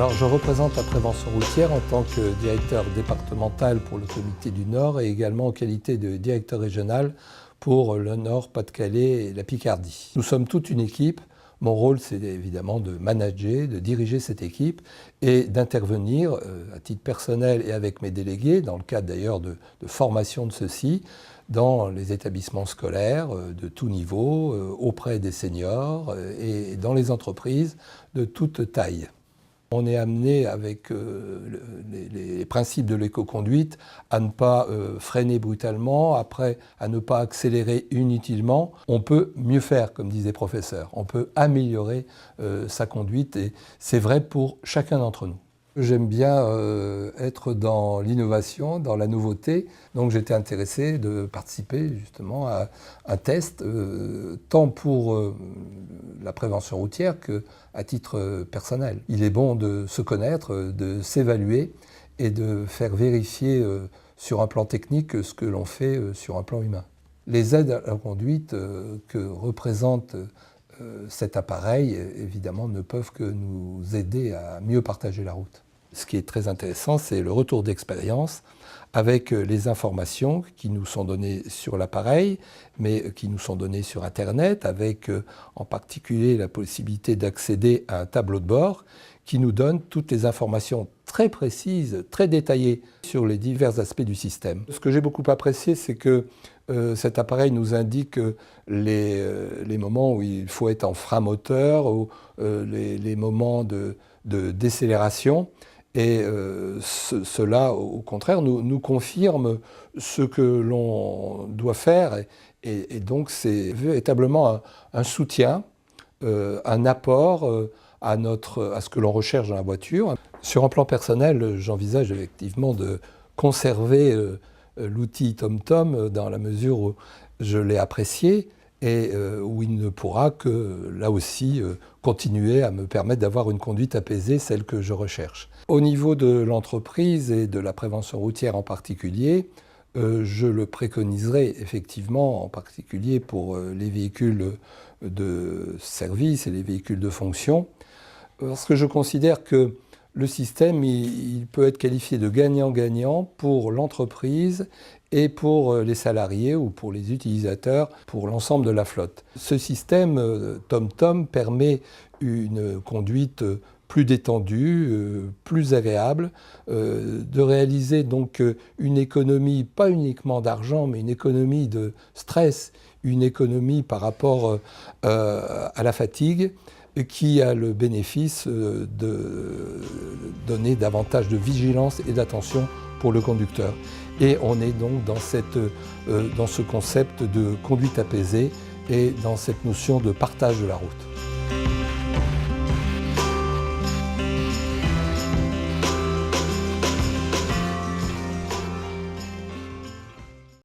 Alors, je représente la prévention routière en tant que directeur départemental pour le Comité du Nord et également en qualité de directeur régional pour le Nord, Pas-de-Calais et la Picardie. Nous sommes toute une équipe. Mon rôle, c'est évidemment de manager, de diriger cette équipe et d'intervenir à titre personnel et avec mes délégués, dans le cadre d'ailleurs de formation de ceux-ci, dans les établissements scolaires de tout niveau, auprès des seniors et dans les entreprises de toute taille. On est amené avec les principes de l'éco-conduite à ne pas freiner brutalement, après à ne pas accélérer inutilement. On peut mieux faire, comme disait le professeur. On peut améliorer sa conduite et c'est vrai pour chacun d'entre nous. J'aime bien être dans l'innovation, dans la nouveauté, donc j'étais intéressé de participer justement à un test, tant pour la prévention routière qu'à titre personnel. Il est bon de se connaître, de s'évaluer et de faire vérifier sur un plan technique ce que l'on fait sur un plan humain. Les aides à la conduite que représente cet appareil, évidemment, ne peuvent que nous aider à mieux partager la route. Ce qui est très intéressant, c'est le retour d'expérience avec les informations qui nous sont données sur l'appareil, mais qui nous sont données sur Internet, avec en particulier la possibilité d'accéder à un tableau de bord qui nous donne toutes les informations très précises, très détaillées sur les divers aspects du système. Ce que j'ai beaucoup apprécié, c'est que cet appareil nous indique les moments où il faut être en frein moteur, ou les moments de décélération. Et cela, au contraire, nous confirme ce que l'on doit faire. Et donc, c'est véritablement un soutien, un apport à ce que l'on recherche dans la voiture. Sur un plan personnel, j'envisage effectivement de conserver l'outil TomTom dans la mesure où je l'ai apprécié et où il ne pourra que, là aussi, continuer à me permettre d'avoir une conduite apaisée, celle que je recherche. Au niveau de l'entreprise et de la prévention routière en particulier, je le préconiserai effectivement, en particulier pour les véhicules de service et les véhicules de fonction, parce que je considère que le système, il peut être qualifié de gagnant-gagnant pour l'entreprise et pour les salariés ou pour les utilisateurs, pour l'ensemble de la flotte. Ce système TomTom permet une conduite plus détendue, plus agréable, de réaliser donc une économie, pas uniquement d'argent, mais une économie de stress, une économie par rapport à la fatigue, qui a le bénéfice de donner davantage de vigilance et d'attention pour le conducteur. Et on est donc dans ce concept de conduite apaisée et dans cette notion de partage de la route.